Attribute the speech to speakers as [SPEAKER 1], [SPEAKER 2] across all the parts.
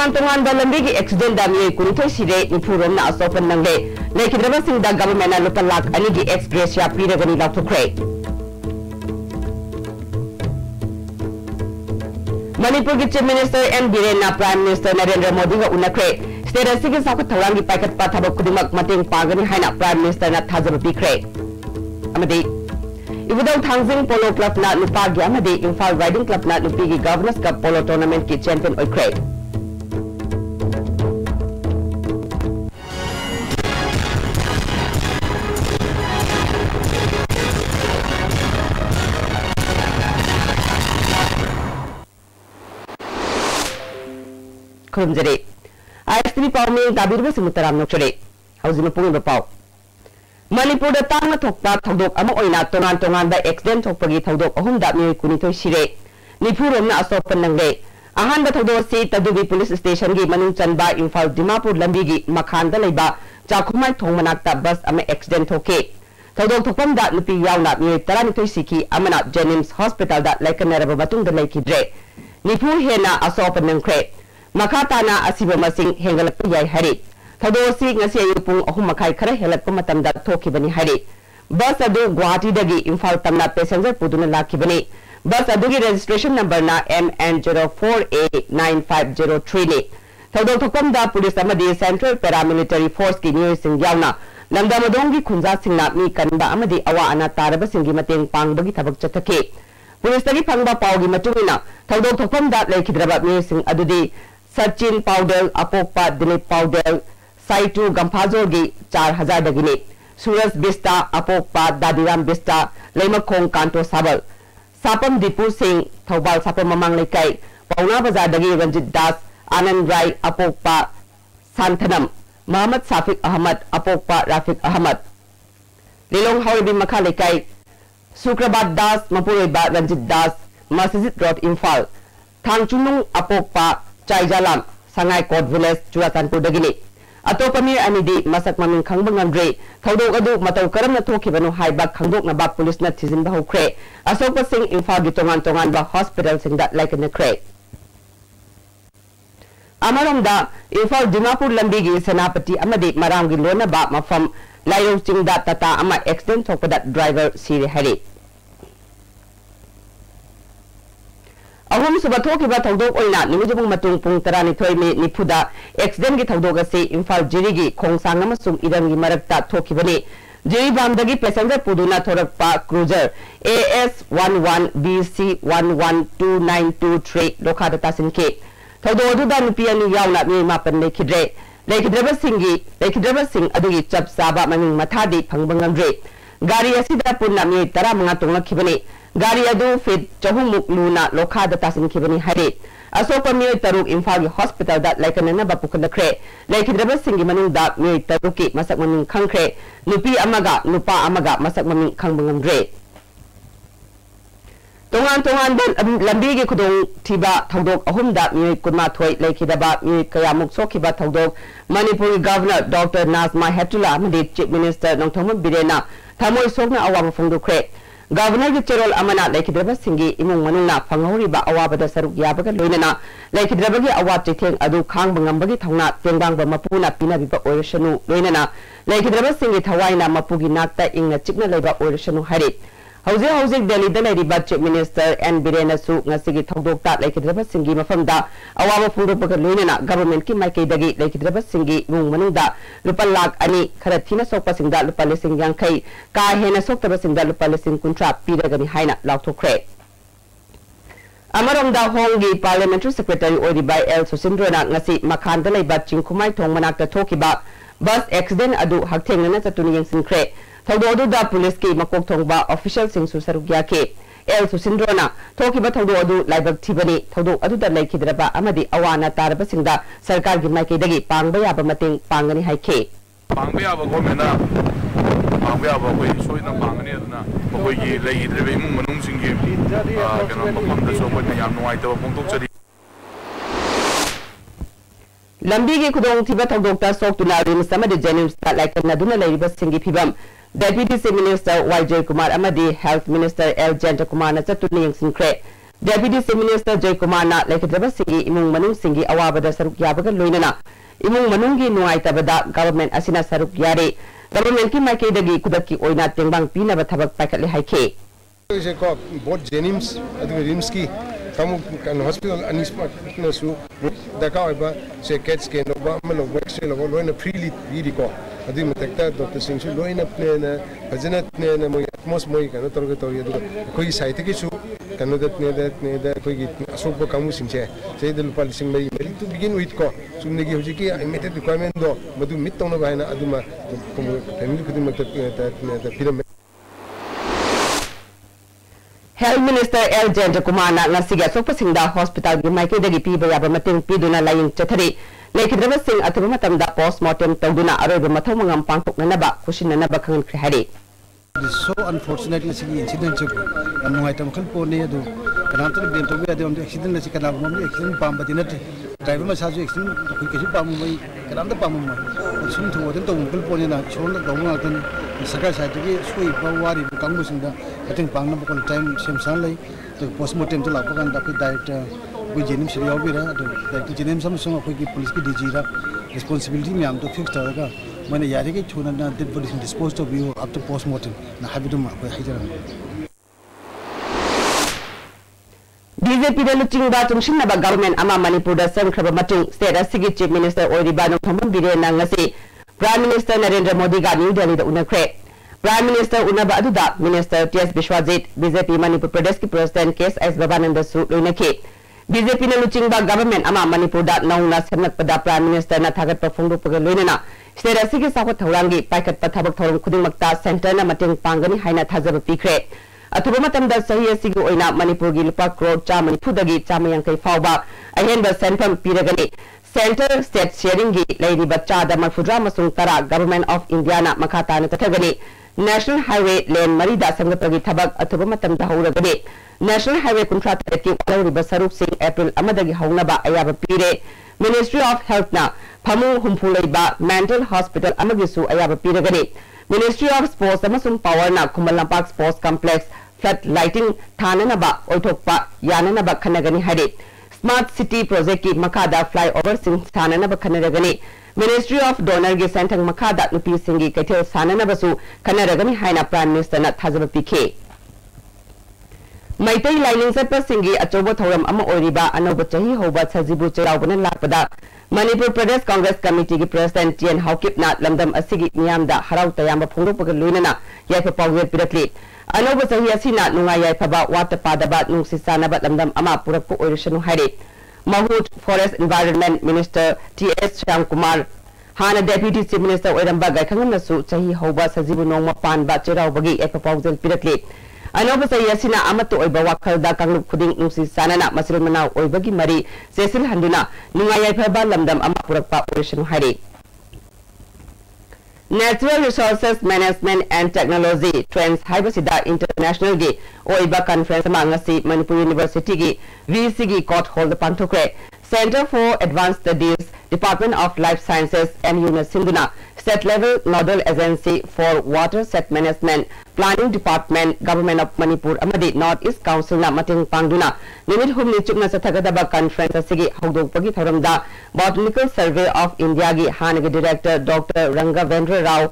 [SPEAKER 1] तोंगान लंबी की एक्सीडेंट दामी कुनिथोय सिरे निफुरोम ना असोपन नंगे लेकिद्रबा सिंगदा गवर्नमेंट लुपा लाख अनि की एक्सप्रेस या पीरगनी लाथुखरे मणिपुर की chief minister N Biren prime minister Narendra Modi का उन्नखरे स्टेट असिगे साखु थौरांगी पाइकत पाथाब खुदिमक मतेंग पांगनी हाइना प्राइम मिनिस्टर ना थाजब पीखरे अमदे इवदौ थांगजिंग पोलो क्लब ना नुपा गी अमदे इंफाल राइडिंग क्लब ना नुपी की गवर्नर्स कप पोलो टूर्नामेंट की चैंपियन ओइखरे खुरमजरे आईएसटीवी पाव में दाबिरबे सिमुतराम नोचरे हौजिम पुंग पाव मणिपुर दा तांग थोकपा थौदोक अमा ओइना तोनान तोनान दा एक्सीडेंट थोकपगी थौदोक अहुम दा मियोय कुनिथोय सिरे निफुरोम ना असोपन नंगे अहान दा थौदोक सि तदुबी पुलिस स्टेशन गी मनुंग चनबा इंफाल दिमापुर लंबी गी मखान दा लेबा चाखुमाई थोंग मनाक्ता बस अमा एक्सीडेंट थोके थौदोक थोकपम दा नुपी यावना मियोय 12 सिकी अमना जेनिम्स हॉस्पिटल दा लाइकनरब मतुंग दा लेखिद्रे निफु हेना असोपन नंखरे मखाताना असिब मसिंग हेंगलप याय Hari थदोसी ngasi ayupung ahum makai khara helakpa matamda thokibani hari bus adu guwahati dagi imphal tamna passenger puduna lakibani bus adu gi registration number na MN04A9503 ne thodok thokam da police amadi central paramilitary force ki miyoi sing yauna namda madong gi khunja singna mi kanba amadi awa ana taraba singi mateng pangbagi thabak chathake police tagi phangba pawgi matungina thodok thokam da lekhidraba miyoi sing adudi Sachin Paudel अपोकपा दिलीप पाउडल साइटू गंफाजोगी 4000 दगिने सूरज बिस्टा अपोकपा दादीराम बिस्टा लेमखोंग कांतो साबल सापम दीपू सिंह थौबाल सापम ममांग लेकाई पौना बाजार दगी रंजित दास आनंद राय अपोकपा सांथनम मोहम्मद साफिक अहमद अपोकपा राफिक अहमद लिलोंग हाउरबी मखा लेकाई शुक्रबाद दास मपुरेबा Ranjit Das Masjid road Imphal Thangchunung अपोकपा चाइजालाम संगाई कोट विलेज चुराचानपुर दगिनी अतोपमी अनिदी मसक ममिंग खंगबा ngamdre थौदोक अदु मतौ करम न थोखिबनु हाइबा खंगदोकनबा पुलिस न थिजिनबा होख्रे असोप सिंह इंफाल गी तोंगान तोंगान बा हॉस्पिटल सिंगदा लाइकनख्रे अमरमदा इंफाल दिमापुर लंबी गी सेनापति अमदी मराम गी लोनबा मफम लाइरों चिंगदा तता अमा एक्सीडेंट थोकपदा ड्राइवर सिरे हरि अहुम सुबथोकिबा थौदोक ओइना निमुजुबुंग मतुंग पुंग 12 मे निफुदा एक्सीडेंट की थौदोक असे इंफाल जिरीगी खोंगसांग अमसुंग इरंगी मरक्ता थोकिबने जिरी बामदगी पैसेंजर पुदुना थोरकपा क्रूजर AS11 BC 112923 लोखादा तासिनके थौदोदुदा नुपी अनु यावना मी मापन लेखिद्रे लेखिद्रबा सिंह अदुगी चप साबा ममिंग मथादी फंगबंगमद्रे गाड़ी असिदा पुन्ना मी 15 तोंगखिबने गाड़ी अदु फिट चहुमुक लूना लोखादा तासिनखिबनी हरे असोप मियोय तरुक इंफाल हॉस्पिटल दा लाइकननबा पुखलखरे लेखिद्रबा सिंगी मनुंगदा मियोय तरुकी मसक ममिंग खंखरे नुपी अमगा नुपा अमगा मसक ममिंग खंबंगमद्रे तोंगान तोंगान लंबी की खुदों थिबा थौदोक अहुमदा मियोय कुनमाथोय लेखिदबा मियोय कयामुक सोखिबा थौदोक Manipur governor doctor Najma हेप्तुला अमदी chief minister नोंथोमन बिरेना थमोय सोकना अवांग फोंदुखरे governor की चेरोल अमना लेखिद्रबा सिंगी इमुंग मनुना फंगहौरिबा अवाबदा सरुक याबगा लोइनना लेखिद्रबगी अवा चिथेंग अदु खांग बंगमबगी थौना तेंगांग मपुना पिनाबिबा ओरसनु लोइनना लेखिद्रबा सिंगी थवाइना मपुगी नाक्ता इंगना चिकना लेबा ओरसनु हरि हौजिक दिल्ली दा लेरिबा चीफ मिनिस्टर एन बिरेनसु ngasiगी थौदोकता लेखिद्रबा सिंगी मफमदा अवाबा फुंदोपगा लोइनना गवर्नमेंट की माइकेदगी लेखिद्रबा सिंगी इमुंग मनुदा रुपा लाख अनि खरा थिना सोकपा सिंगदा रुपा लिसिंग यांखै का हेना सोक्तबा सिंगदा रुपा लिसिंग कुंट्रा पीरगनी हाइना लाउथोख्रे अमरमदा होंगी पार्लियामेंट्री सेक्रेटरी ओरिबा एल सुसिंद्रना ngasi मखानदा लेबा चिंखुमाई थोंग मनाक्ता थोकिबा बस एक्सीडेंट अदु हक्थेंगना चतुनि यंसिनख्रे थौदोदुदा पुलिस की मकोक थोंगबा ऑफिशियल सिंगसु सरुग्या के एल सुसिंद्रोना थोकिबा थौदोदु लाइबक थिबनी थौदो अदुदा लेखिद्रबा अमदी अवाना तारबा सिंगदा सरकार की माइकेदगी पांगबा याबा मतेंग पांगनी हाइखे
[SPEAKER 2] पांगबा याबा गवर्नमेंटना पांगबा याबा कोई सोइना पांगनी अदुना कोई लेखिद्रबा इमुंग मनुंग सिंगी कनो मफमदा सो कोई याम नुवाइतबा पोंतोकचरी लंबी की खुदोंग थिबा थौदोकता सोक्तुना रिम्स अमदी जेनिम्स ता लाइकनदुना लेरिबा सिंगी फिबम deputy chief minister Y Joykumar अमदी हेल्थ मिनिस्टर एल जेंटकुमार चतुनी यंसिनख्रे
[SPEAKER 1] Deputy Chief Minister Jaykumar na lekhadraba singi imung manung singi awabada saruk yabaga loinana imung manungi nuaitabada government asina saruk yare government ki maikaidagi kudakki oina tengbang pinaba thabak paikhatle haike
[SPEAKER 3] is ko both Jenims adu Rimski kamu kan hospital anispa na su daka ba se cat scan ba malo x-ray lo loina freely ri ko adu matakta Dr. Singh su loina plena bajana ne mo atmos moi kan torga tori adu koi site ki su kan dat ne da koi gi asok kamu singche se dal policing mai to begin with ko sumne gi hoji ki immediate requirement do madu mit tong na ba na adu ma family kudim ta firam
[SPEAKER 1] Health Minister L. Jenjakumar na ngasiga sokpasingda hospital gi maikaidagi piba yaba mating piduna laying chathari lekhidraba sing athuba matamda postmortem tawduna aroiba mathau mangam pangthoknanaba kushinanaba khankhre hari.
[SPEAKER 4] It is so unfortunate that the incident took and no item can pony do. Another been to be the accident that you can have one accident palm, but in it, driver massage accident, palm, another palm, soon to what the uncle pony and shown the Domarton, the Saka side to get sweep, worry, Kamus in the I think Panama time, same sunlight, the postmortem to Lapo and Dapit diet with James Riovira, the James Samsung of police DG responsibility me to fix the when a Yariki Tuna dead bodies disposed of you after postmortem.
[SPEAKER 1] BJP da luchingba tungsinaba government ama Manipur da semkraba matung state asigi chief minister Oiriba Nongthaman Bire nangasi Prime Minister Narendra Modi ga New Delhi da unakre Prime Minister unaba aduda Minister T.S. Bishwajit BJP Manipur Pradesh ki President KS Babananda Su loinake BJP na luchingba government ama Manipur da nauna semnakpada Prime Minister na thagat pafongdokpaga loinana state asigi sakot thaurangi paikat pathabak thauram khudingmakta center na mateng pangani haina thajaba pikre अथुबा मतमदा सही असिगी ओइना मणिपुर गी लुपा crore चामनि फुदगी चामयंकै फावबा अहेनबा सेंफम पिरगनि centre state sharing गी लैरिबा चादा मफुद्रा मसुंग तरा government of India ना मखाता न तथगनि national highway lane मरीदा संगतगी थबक अथुबा मतमदा हौरगनि नेशनल हाईवे कुंट्रा तरकी लैरिबा सरुक सिंह अप्रैल अमदगी हौनबा अयाबा पिरे मिनिस्ट्री ऑफ हेल्थ ना फमु हुमफु लैबा मेंटल हॉस्पिटल अमगिसु अयाबा पिरगनि मिनिस्ट्री ऑफ स्पोर्ट्स अमसुंग पावर ना Khuman Lampak sports complex flood lighting थाननबा ओइथोकपा याननबा खनगनि हरि स्मार्ट सिटी प्रोजेक्ट की मखादा फ्लाईओवर सिंह थाननबा खनरगनि मिनिस्ट्री ऑफ डोनर गे सेंथंग मखादा नुपी सिंगी कैथेल साननबसु खनरगनि हाइना प्राइम मिनिस्टर ना थाजब पिखे मैतै लाइनिंग सत्प सिंगी अचोब थौरम अमा ओरिबा अनोब चही होबा सजिबु चरावबन लापदा मणिपुर प्रदेश कांग्रेस कमिटी की प्रेसिडेंट टीएन हाउकिप ना लमदम असिगी मियामदा हराव तयाम फोंदोकपग लोइनना याइफ पाउजेल पिरकली अनोब चही असिना नुंगा याइफबा वाट पादबा नुंगसि सानबा लमदम अमा पुरकपु ओइरसनु हाइरे महूट forest environment minister TS Shyam Kumar हाना डेप्यूटी चीफ मिनिस्टर ओइरंबा गायखंगनसु चही होबा सजिबु नोंगमा पानबा चरावबगी याइफ पाउजेल पिरकली अनोब चही असिना अमत ओइबा वाखलदा कांगलुप खुदिंग नुंगसि सानना मसिल मनाव ओइबगी मरी सेसिल हंदुना नुंगा याइफबा लमदम अमा पुरकपा ओइरसनु हाइरे Natural Resources Management and Technology Trends Haibasida International Gi Oiba Conference Mangasi Manipur University Gi VC Gi Court Hold Pantokre Center for Advanced Studies Department of Life Sciences MU Sinduna State Level Nodal Agency for Water Set Management Planning Department Government of Manipur Amadi North East Council na mating pangduna Nimit Humni Chukna Sathagadaba Conference Asigi Haudokpagi Thoramda Botanical Survey of India Gi Hanagi Director Dr. Rangavendra Rao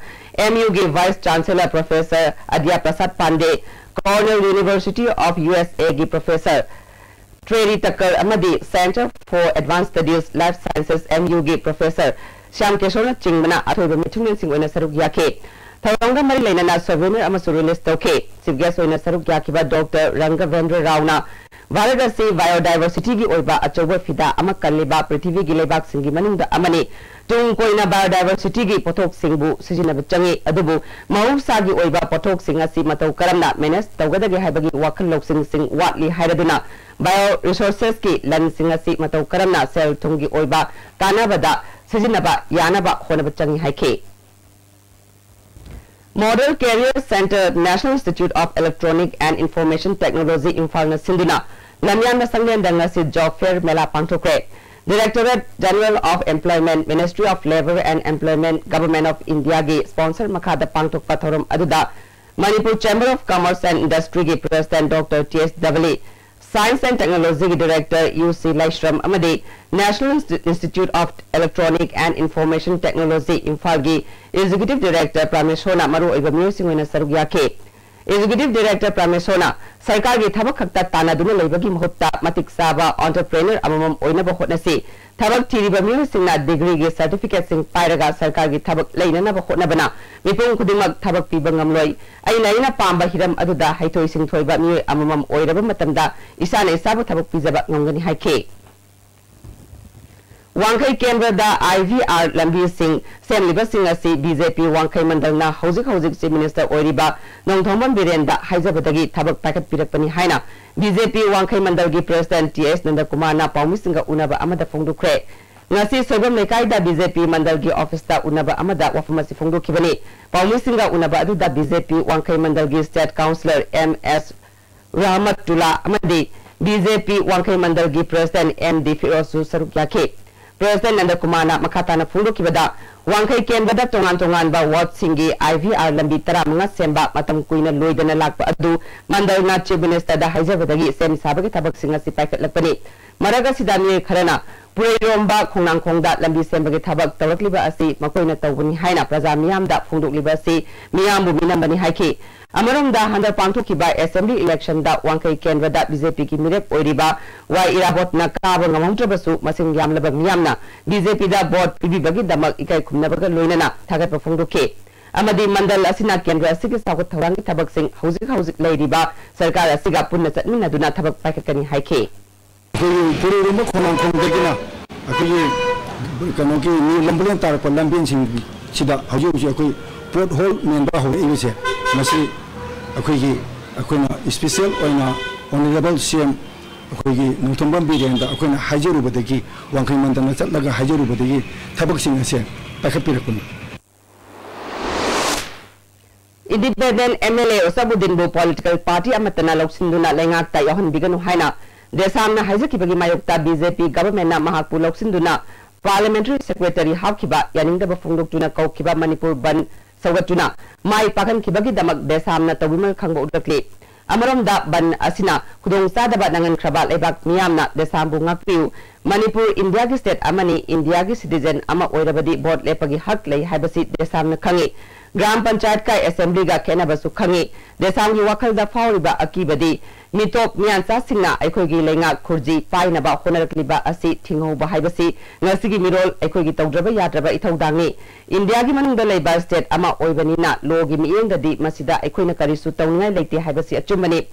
[SPEAKER 1] MU Gi Vice Chancellor Professor Adya Prasad Pandey Cornell University of USA Gi Professor Treri Takar Amadi Center for Advanced Studies Life Sciences MU Gi Professor Shyam Keshona Chingmana Athoiba Mithunglen Singh oina saruk yake Thauranga mari lainana souvenir amasu release tauke chief guest oina saruk yakiba Dr. Rangavendra Rao na Varanasi biodiversity gi oiba achoba fida ama kalliba prithvi gi lebak singi manungda amani tung koina biodiversity gi pothok singbu sijinaba changi adubu mahousa gi oiba pothok sing asi matau karamna manage tawgadagi haibagi wakhal loksing sing watli hairaduna bio resources ki lan sing asi matau karamna sel thungi oiba kanabada Sijinaba Yanaba Honaba Changi Haike Model Career Center National Institute of Electronic and Information Technology Infalna Sinduna Lamyan Masanglen Dangasi Job Fair Mela Pantokre Directorate General of Employment Ministry of Labor and Employment Government of India Gi Sponsor Makada Pantok Pathorum Aduda Manipur Chamber of Commerce and Industry Gi President Dr. T.S. Davali Science and Technology Director UC Laishram amadi National Institute of Electronic and Information Technology Imphal Executive Director Prameshona Maru oiba miyosingona saruk yake. Executive Director Prameshona Sarkar gi thabak khakta tanaduna leibagi mahutta matik saba entrepreneur amamam oinaba hotnasi thabak thiriba miyosingna degree gi certificate sing pairaga sarkar gi thabak leinana hotnabana mipung khudingmak thabak piba ngamloi aina pamba hiram aduda haithoi sing thoiba miyo amamam oiraba matamda isana isabu thabak pijaba ngangani haike. Wangkai Kendra da IVR Lambi Singh Semliba Singh asi BJP Wangkai Mandal na Housing Chief Minister Oiriba Nongthomban Birenda Haizabadagi Thabak Packet Pirakpani Haina BJP Wangkai Mandal gi President TS Nandakumar na Paumi Singha Unaba Amada Fongdukre ngasi Sobam Lekai da BJP Mandal gi Office da Unaba Amada Wafamasi Fongdukibani Paumi Singha Unaba adu da BJP Wangkai Mandal gi State Councillor MS Rahmatullah Amadi BJP Wangkai Mandal gi President MD Firozu Saruk Yake President Nandakumar na makatana fundo kibada Wangkai Kendra tongan ba Ward Singi IVR Lambi tara mga semba matam kuina loidana lakpa adu Mandal na Chief Minister da haizabadagi sem sabagi tabak singa si paikat lakpani maraga sidami kharana Purayomba Khongnang Khongda Lambi sembagi tabak tawakliba asi makoina tawbuni haina praja miyam da phungdukliba si miyambu minambani haiki Amaram da handar pangtu kiba assembly election da Wangkai Kendra da BJP ki mirep oiriba wa irabot na kaba ngamongtrabasu masing yamlabag miyamna BJP da board pibi bagi damak ikai khumnabaga loinana thagat pafungduke amadi mandal asina Kendra asigi sagot thawrangi thabak sing hauzik leiriba sarkar asiga punna chatmina duna thabak paikakani haike
[SPEAKER 4] Purayomba Khongnang Khongdagina akoi kanoki ni lambulan tar ko lambin sing sida hauju akoi port hole member ho ibise masi akoina special oina honorable CM akoigi Nongthomban Birenda akoina hajarubadagi Wangkai Mandal chatlaga hajarubadagi thabak sing ase pakhapirakuni
[SPEAKER 1] Independent MLA Osabudin bu political party amatana loksinduna lengak ta yohan biganu haina desamna haizakibagi mayokta BJP government na mahakpu loksinduna parliamentary secretary hawkiba yaningda bafungdoktuna kaukiba Manipur ban Sagatuna mai pakan kibagi damak desamna tawimal khangba udakli amarom da ban asina kudong sadaba nangan kraba lebak miyamna desambu ngakpiu Manipur India gi state amani India gi citizen ama oirabadi board lepagi hak lei haibasi desamna khangi Gram Panchayat kai assembly ga kenabasu khangi desamgi wakal da fauriba akibadi mitop miansa singna aikogi lenga khurji painaba honarakliba asi thinghoba haibasi ngasigi mirol aikogi tawdraba yadraba ithaudangi India gi manungda leiba state ama oibanina logi miengdadi masida aikoina karisu tawngai leite haibasi achumani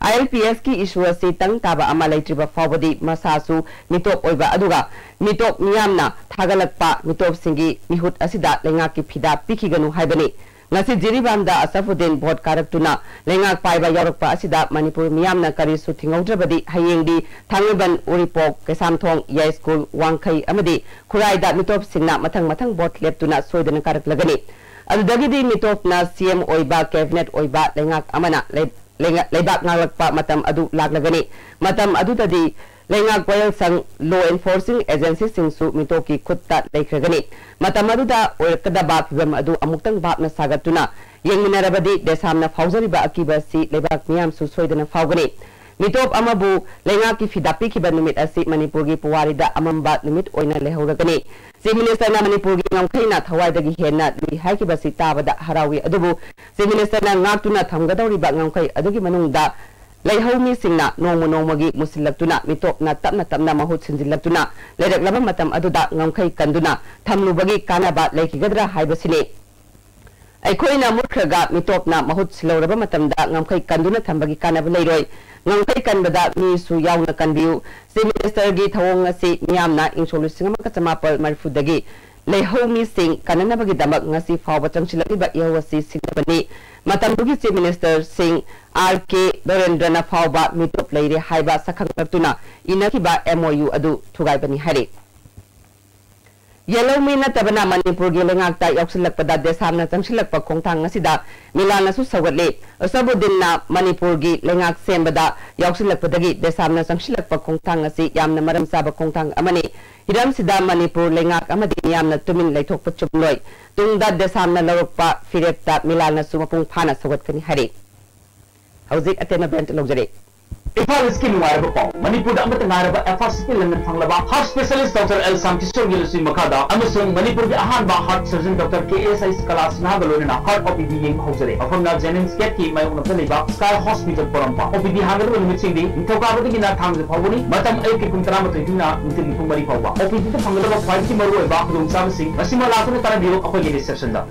[SPEAKER 1] ILPS ki issue asi tang taba ama leitriba fawbadi masasu mitop oiba aduga mitop miyamna thagalakpa mitop singi mihut asida lenga ki phida pikiganu haibani ngasi jiribamda Asafudin board karaktuna lengak paiba yarakpa asida Manipur miyamna karisu thingaudrabadi hayengdi Thangiban Uripok Kesamthong Yai School Wangkai amadi Khuraida mitop singna mathang board leptuna soidana karaklagani adudagidi mitop na CM oiba cabinet oiba lengak amana leibak ngalakpa matam adu laglagani matam adudadi lengak wayal sang law enforcing agency singsu mitoki khutta leikragani matam aduda oirkada ba phibam adu amuktang bapna sagatuna yengminarabadi desamna fauzariba akiba si leibak miyam su soidana faugani mitop amabu lengak ki fidapi ki banumit asi Manipur gi puwarida amamba numit oina lehauragani Chief Minister na Manipur gi ngangkhaina thawaidagi henna lui hakiba si tabada harawi adubu Chief Minister na ngaktuna thamgadawriba ngangkai adugi manungda Leihawmi singna nongmagi musilaktuna mitop na tapna mahut sinjilaktuna leiraklaba matam aduda ngangkai kanduna thamlubagi kanaba leikigadra haibasini aikoina murkhaga mitop na mahut silawraba matamda ngangkai kanduna thambagi kanaba leiroi ngangkai kanbada mi su yauna kanbiu Chief Minister gi thawong asi miyamna ingsolusing makachamapal marfudagi Leihawmi sing kananabagi damak ngasi fawba changsilakliba ihawasi sinabani matamdugi Chief Minister Singh RK Dorendrana fawba mitop leire haiba sakhangtuna inakiba MOU adu thugaibani hari Yellow na tabana Manipur gi lengakta yaksilakpada desamna changsilakpa khongthang asida milana su sawatle Asabudin na Manipur gi lengak sembada yaksilakpadagi desamna changsilakpa khongthang asi yamna maram saba khongthang amani hiram sida Manipur lengak amadi yamna tumin leithokpa chumloi tungda desamna lawakpa firepta milana su mapung phana sawatkani hari Hauzik atena bent logjare
[SPEAKER 5] इफाल इसकी नुआरब पाओ मणिपुर अमत नारब FRCP London फंगलबा heart specialist doctor L Sankishore गिलसी मखादा अमसुंग मणिपुर के अहानबा हार्ट सर्जन डॉक्टर केएसआई कलासना गलोना हार्ट ओपीडी येंग हौजरे अफमना जेनिम्स गेट की मायोंगना लेबा स्काई हॉस्पिटल पोरंपा ओपीडी हांगरब निमिसिंदी निथौकाबदगिना थांगजे फावबनी मतम अयके कुंतरा मतुना नितिन कुमरी फावबा ओपीडी फंगलबा फाइटी मरु एबा खुदुंसाबसिंग मसिमा लाखुना ताराबिरो अखोगे रिसेप्शन दा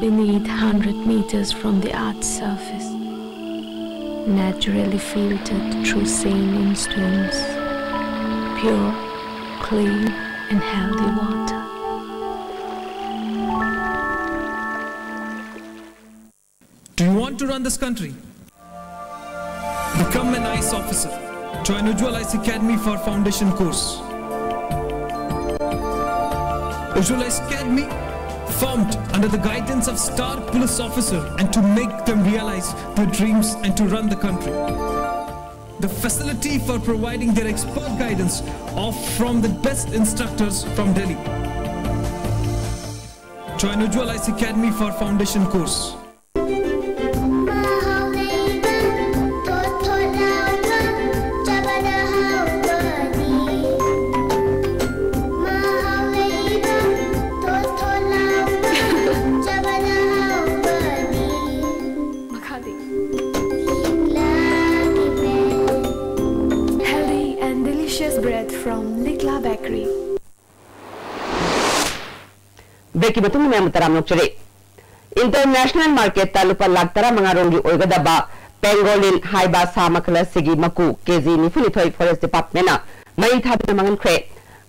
[SPEAKER 6] beneath 100 meters from the Earth's surface, naturally filtered through saline streams, pure, clean and healthy water.
[SPEAKER 7] Do you want to run this country? Become an ICE officer. Join Ujjwal ICE Academy for foundation course. Ujjwal ICE Academy formed under the guidance of star police officer and to make them realize their dreams and to run the country. The facility for providing their expert guidance are from the best instructors from Delhi. Join Ujjwal ICE Academy for foundation course.
[SPEAKER 1] Break की बतून में मुतराम चले international market तालुपा लाख तरा मंगारोंगी ओइगदबा pangolin हाइबा सामकला सिगी मकु केजी निफुनिथोई फॉरेस्ट डिपार्टमेंट मई थादना मंगनख्रे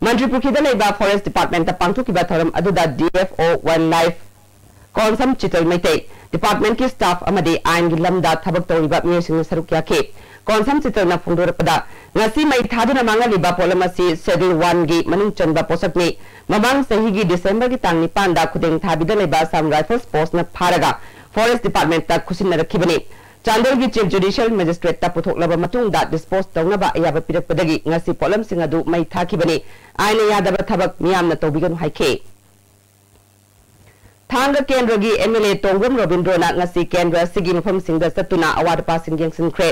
[SPEAKER 1] मंत्री पुखिदा लेबा फॉरेस्ट डिपार्टमेंट पांगथुकिबा थरम अदुदा डीएफओ वाइल्ड लाइफ कॉन्सम चितल मैते डिपार्टमेंट की स्टाफ अमदे आइन गी लमदा थबक तौरिबा मियसिंग सरुक याखे कॉन्सम chital फुंदोरपदा ngasi mai thaduna mangaliba polamasi schedule 1 gi manung chanba posakni mamang sahi gi December gi tang 9 da khudeng thabida leba sam rifles post na pharaga forest department ta khusin rakhibani Chandol gi chief judicial magistrate ta puthoklaba matung da dispose tawnaba ayaba pirakpadagi ngasi polam sing adu mai thakibani aina yadaba thabak miyamna tobiganu haike Thanga Kendra gi MLA Tongum Robindrona ngasi Kendra sigi mafam singda satuna award passing yengsin kre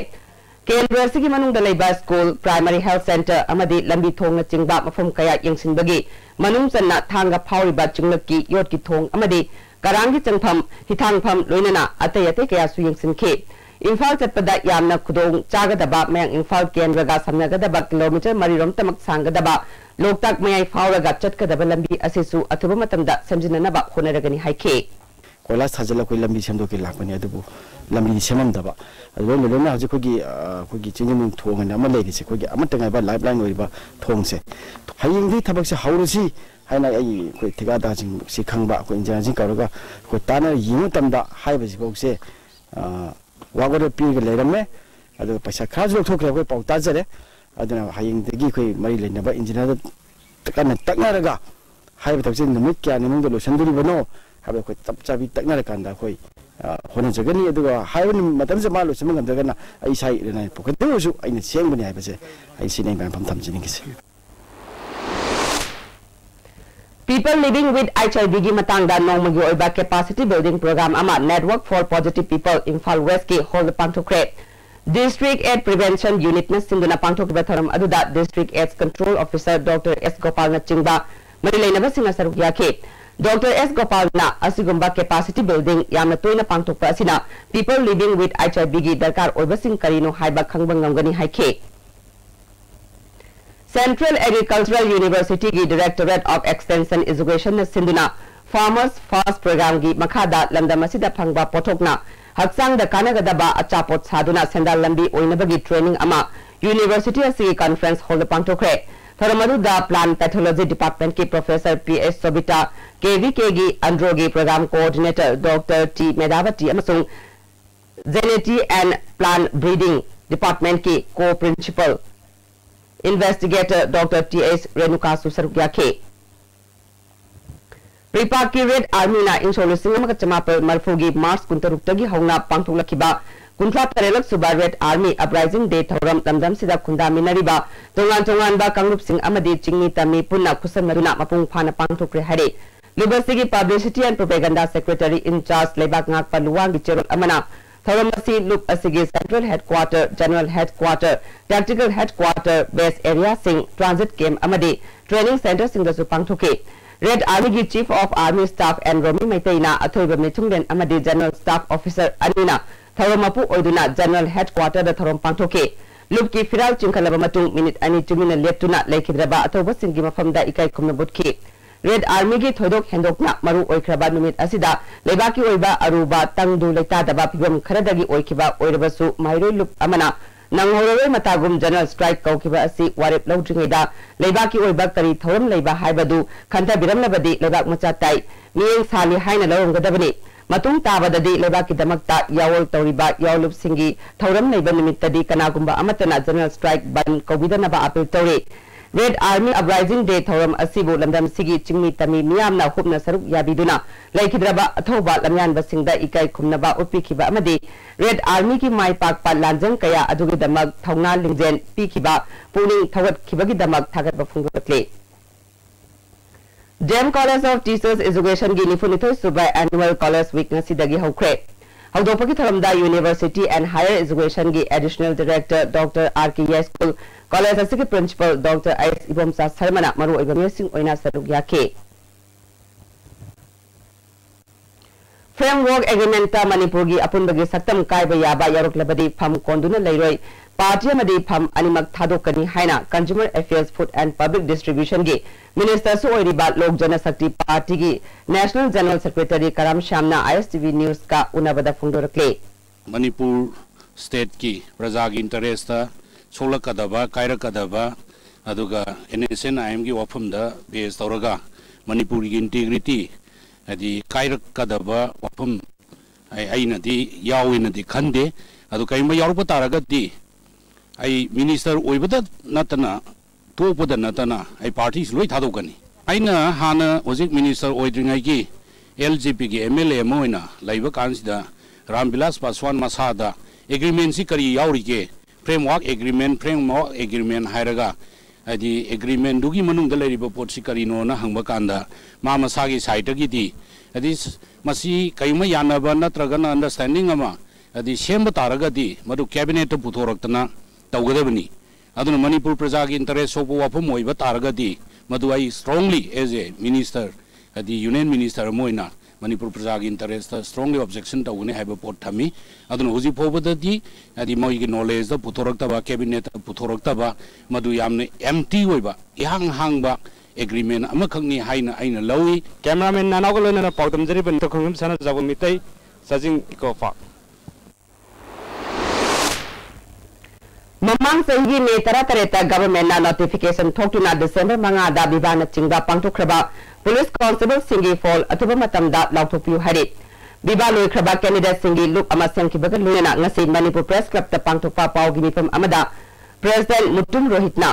[SPEAKER 1] Kendra sigi manung dalaiba school primary health center amadi lambi thong na chingba mafam kaya yengsin bagi manung sanna thanga phawriba chunglaki yot ki thong amadi karangi changpham hithangpham loinana atay kaya su yengsin khe Imphal chatpada yamna khudong chagadaba mayang Imphal Kendra ga samnagadaba kilometer marirom tamak sangadaba loktak mayai phawraga chatkadaba lambi asisu athuba matamda samjinanaba honaragani haike
[SPEAKER 4] कोला साजला कोई लंबी सेमदो के लापने adobo लंबी सेममदबा adobo मेलोना हजे कोगी चिंगमुं थोंगना अमा लेदिसे कोगी अमतंगाबा lifeline ओइबा थोंगसे हायिंगदि थबकसे हाउरुसी हायना आई कोई थिगादा जिंग सिखंगबा को इंजाजिंग करगा को ताना यिंग तमदा हायबसि बोक्से वागोर पीग लेरमे अदो पैसा खाजो थोखरे कोई पाउता जरे अदना हायिंगदगी कोई मरी लेनबा इंजिनियर तकना तकनारगा हायब थबसे नुमित क्या निमुंग लोसंदुरी बनो हाबे कोई तब चाबी तकना रकांदा कोई होना जगनी अदुगा हायवन मतम से मालो से मंगम जगना आई साइ रेना पोखदुसु आइना सेंगबनी हायबसे आई सिनै बान फम थमजिनिगिसे
[SPEAKER 1] People living with HIV gi matangda nongmagi oiba capacity building program ama network for positive people Imphal West ki hold pangthokre District AIDS Prevention Unit na sinduna pangthokba thoram aduda District AIDS Control Officer Dr. S. Gopal na chingba marilainaba singa saruk yakhe Dr. S. Gopal na asigumba capacity building yamna toina pangthokpa asina people living with HIV gi darkar oiba sing karino haiba khangbang ngamgani haike Central Agricultural University ki Directorate of Extension Education na sinduna Farmers First Program gi makhada lamdamasida phangba pothokna haksang da kanagadaba achapot saduna sendal lambi oinabagi training ama University asi conference hall pangthokre Tharamadu da Plant Pathology Department ki Professor P.S. Sobita KVK gi Androgi Program Coordinator Dr. T. Medavati amasung Zenity and Plant Breeding Department ki Co-Principal Investigator Dr. T.S. Renukasu Sarukya Pripak ki Red Army na insolu singamaka chamapal marfugi Mars kuntaruktagi hauna pangtulakiba kuntra tarelak suba Red Army Uprising Day thoram tamdam sida kunda minariba tongan ba kangrup sing amadi chingni tami punna kusan maruna mapung phana pangtukre hare Liberty Publicity and Propaganda Secretary in charge Lebak Ngak Paluang Gicherol Amana थौरम असी लुप असिगे central headquarter general headquarter tactical headquarter base area सिंह transit camp अमदी training centre सिंगदसु पांगथोके red army की chief of army staff and रोमी मैतेना अथोइब मिथुंगलेन अमदी जनरल स्टाफ ऑफिसर अनिना थौरम मपु ओइदुना जनरल हेडक्वार्टर दा थौरम पांगथोके लुप की फिराल चिंखलबा मतुंग मिनिट अनि तुमिना लेप्तुना लेखिद्रबा अथोबा सिंगी मफमदा इकाई खुमना बुटखी रेड आर्मी की थोदोक हेंदोकना मरु ओइख्रबा नुमित असिदा लेबाकी ओइबा अरुबा तंगदु लेतादबा फिबम खरदगी ओइखिबा ओइरबसु माइरोय लुप अमना नंगहौरवे मतागुम जनरल स्ट्राइक कौखिबा असि वारेप लौद्रिङैदा लेबाकी ओइबा करी थौरम लेबा हाइबदु खंता बिरमनबदी लेबाक मचा ताई मियें साली हाइना लौरंगदबनी मतुंग ताबददी लेबाकी दमकता यावल तौरिबा यावलुप सिंगी थौरम लेबा निमित्तदी कनागुंबा अमतना जनरल स्ट्राइक बन कौबिदनबा अपील तौरे रेड आर्मी अपराइजिंग डे थौरम असिबु लमदम सिगी चिंगमी तमी मियामना हुबना सरुक याबिदुना लेखिद्रबा अथौबा लमयानबसिंगदा इकाई खुमनबा उपिखिबा अमदी रेड आर्मी की माई पाकपा लांजंग कया अदुगिदमक थौना लिंजेन पिखिबा पुनिंग थवतखिबगिदमक थागतबा फुंगतले DM college of teachers education की निफुनिथोय सुबा एनुअल कॉलेज वीक नसीदगी हौख्रे हौदोपकी थरमदा यूनिवर्सिटी एंड हायर एजुकेशन की additional director doctor R K. School college असि प्रिंसिपल डॉक्टर एस इबोमसा शर्मना मरु ओइबा मिसिंग ओइना सरुक याखे फ्रेमवर्क एग्रीमेंट मणिपुर की अपुनबगी सत्तम कायबा याबा यारुकलबदी फम कोंदुना लेरोय पार्टी अमदी फम अनिमक थादोकनी हाइना consumer affairs food and public distribution की मिनिस्टर सु ओइरिबा लोक जनशक्ति पार्टी की नेशनल जनरल सेक्रेटरी करम श्यामना आईएसटीवी न्यूज का उनबदा फुंगदोरक्ले
[SPEAKER 8] मणिपुर स्टेट की प्रजा की इंटरेस्ट सोलकदबा कायरकदबा अदुगा एनएसएनआईएम की वफमदा बेस तौरगा मणिपुर की इंटीग्रिटी अदी कायरकदबा वफम आइनदी याविनदी खंदे अदु कइमा यारुप तारगदी आई मिनिस्टर ओइबदा नतना तोपदा नतना आई पार्टी लोई थादोकनी आइना हाना ओजिक मिनिस्टर ओइद्रिङै की एलजेपी की एमएलए मोइना लाइबा कानसिदा रामविलास पासवान मसादा एग्रीमेंट सी करी याउरिके फ्रेमवर्क एग्रीमेंट हायरगा आदि एग्रीमेंट दुगी मनुंगदा लेरिबा पोटसी करिनो ना हंगबा कांदा मा मसागी साइटगिदी आदि मसी कइमा यानबा नत्रगना अंडरस्टैंडिंग अमा आदि सेम तारगदी मदु कैबिनेट पुथोरक्तना तौगदबनी अदुन मणिपुर प्रजा की इंटरेस्ट सोपो वाफम ओइबा तारगदी मदु I strongly as a minister आदि यूनियन मिनिस्टर मोइना मणिपुर प्रजा की इंटरेस्ट स्ट्रांगली ऑब्जेक्शन तौगने हाइबा पोट थमी अदुन हुजि फोबददी आदि मोइगी नॉलेज द पुथोरक्तबा कैबिनेट पुथोरक्तबा मदु यामने एम्प्टी ओइबा इहांग हांगबा एग्रीमेंट अमखंगनी हाइना आइना लौई
[SPEAKER 9] कैमरामैन नानावग लोइना पाउतम जरिबन तखंगम सना जाबो मितै सजिंग इकोफा
[SPEAKER 1] ममांग सही में तरह गवर्नमेंट नोटिफिकेशन थोक्तुना डिसेंबर 5 विवान चिंगा पांगथोख्रबा पुलिस कांस्टेबल सिंगी फॉल अथुबा मतमदा लाउथोपियु हरि विवा लोइख्रबा कैंडिडेट सिंगी लुक अमा सेंखिबगा लोइना ngasi मणिपुर प्रेस क्लब ता पांगथोपा पाउगी मिफम अमदा प्रेसिडेंट मुटुम रोहितना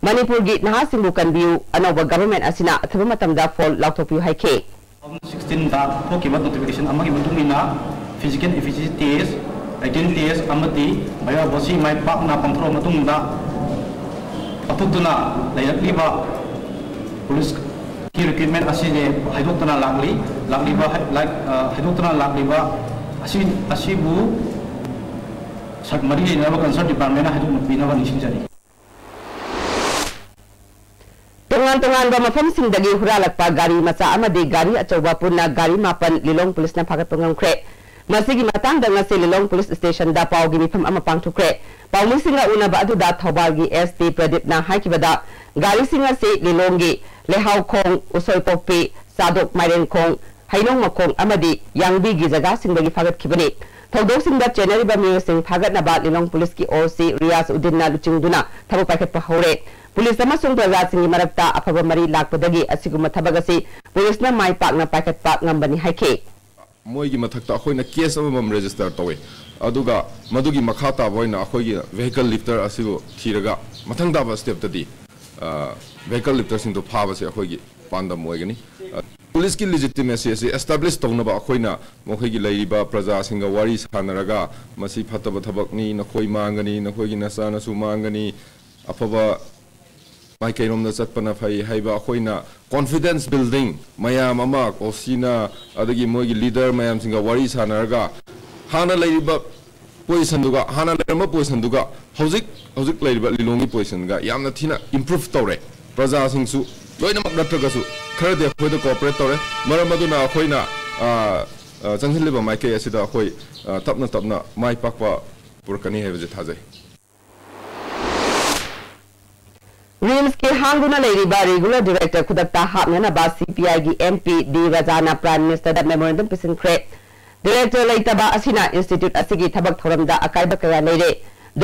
[SPEAKER 1] मणिपुर की नहासिंगु कनबियु अनोबा गवर्नमेंट असिना अथुबा मतमदा फॉल लाउथोपियु हाइखे
[SPEAKER 10] 16 दा थोकिबा नोटिफिकेशन अमागी मुतुमिना फिजिकल एफिशिएंसी टेस्ट 18 टेस्ट अमदी बायो बोसी माइ पाकना पंथरो मतुंगदा अतुदुना लायरक्लिबा पुलिस की रिक्रूटमेंट असिजे हाइदोक्तना लाक्लिबा हाइदोक्तना लाक्लिबा असिबु सकमरी लेनबा कंसर्न डिपार्टमेंट हाइदोक्पिनबा निसिंजरी
[SPEAKER 1] तोंगान मफम सिंदगी हुरालकपा गाड़ी मचा अमदी गाड़ी अचौबा पुन्ना गाड़ी मापन लिलोंग पुलिस ना फागत ngamkhre मसिगी मतंग दंगसे लिलोंग पुलिस स्टेशन दा पाउगी मिफम अमा पांगथुख्रे पाउली सिंगा उनबा अदुदा थौबालगी एसपी प्रदीप ना हाइकिबदा गाड़ी सिंगा से लिलोंगी लेहाउ खोंग उसोय पोपी सादोक माइरेन खोंग हाइनोंग मखोंग अमदी यांगबी की जगह सिंगगी फागत खिबनी थौदोक सिंगा चेनरीबा मियो सिंग फागत नबा लिलोंग पुलिस की ओर से रियाज उद्दीन ना लुचिंगदुना थबो पाइखत पहौरे पुलिस अमसुंग प्रजा सिंगी मरक्ता अफबा मरी लाकपदगी असिगुम थबगसी पुलिस ना माइ पाकना पाइखत पाक ngambani हाइखे
[SPEAKER 11] मोइगी मथक्ता अखोइना केस अमम रजिस्टर तौवे अदुगा मदुगी मखाता बोइना अखोइगी वेहिकल लिफ्टर असिबो थीरगा मथंग दाबा स्टेप तदी वेहिकल लिफ्टर सिंग तो फाबसे अखोइगी पांदम मोइगनी पुलिस की लेजिटिमेसी से एस्टैब्लिश तौनबा अखोइना मोखोइगी लैरिबा प्रजा सिंग वारी सानरगा मसी फतब थबकनी नखोइ मांगनी नखोइगी नसानसु मांगनी अफबा माइकैरोम द चटपना फै हाइबा अखोइना कॉन्फिडेंस बिल्डिंग मयाम अमा कोसिना अदगी मोइगी लीडर मयाम सिंगा वारी सानरगा हाना लैरिबा पोजिशन दुगा हाना लेरम पोजिशन दुगा हौजिक लेरिबा लिलोंगी पोजिशन गा यामना थीना इंप्रूव तौरे प्रजा सिंगसु लोइनमक नत्रगसु खरदे अखोइदा कोऑपरेट तौरे मरम अदुना अखोइना चंगहिलिबा माइके असिदा अखोइ तपना माइ पाकपा पुरकनी हेबजे थाजै
[SPEAKER 1] रिम्स के हांगुना लेरिबा रेगुलर डायरेक्टर खुदक्ता हापनना सीपीआई की एमपी डी राजाना प्राइम मिनिस्टर दा मेमोरेंडम पिसिनख्रे डायरेक्टर लेतबा असिना इंस्टीट्यूट असिगी थबक थोरमदा अकाइबा कया लेरे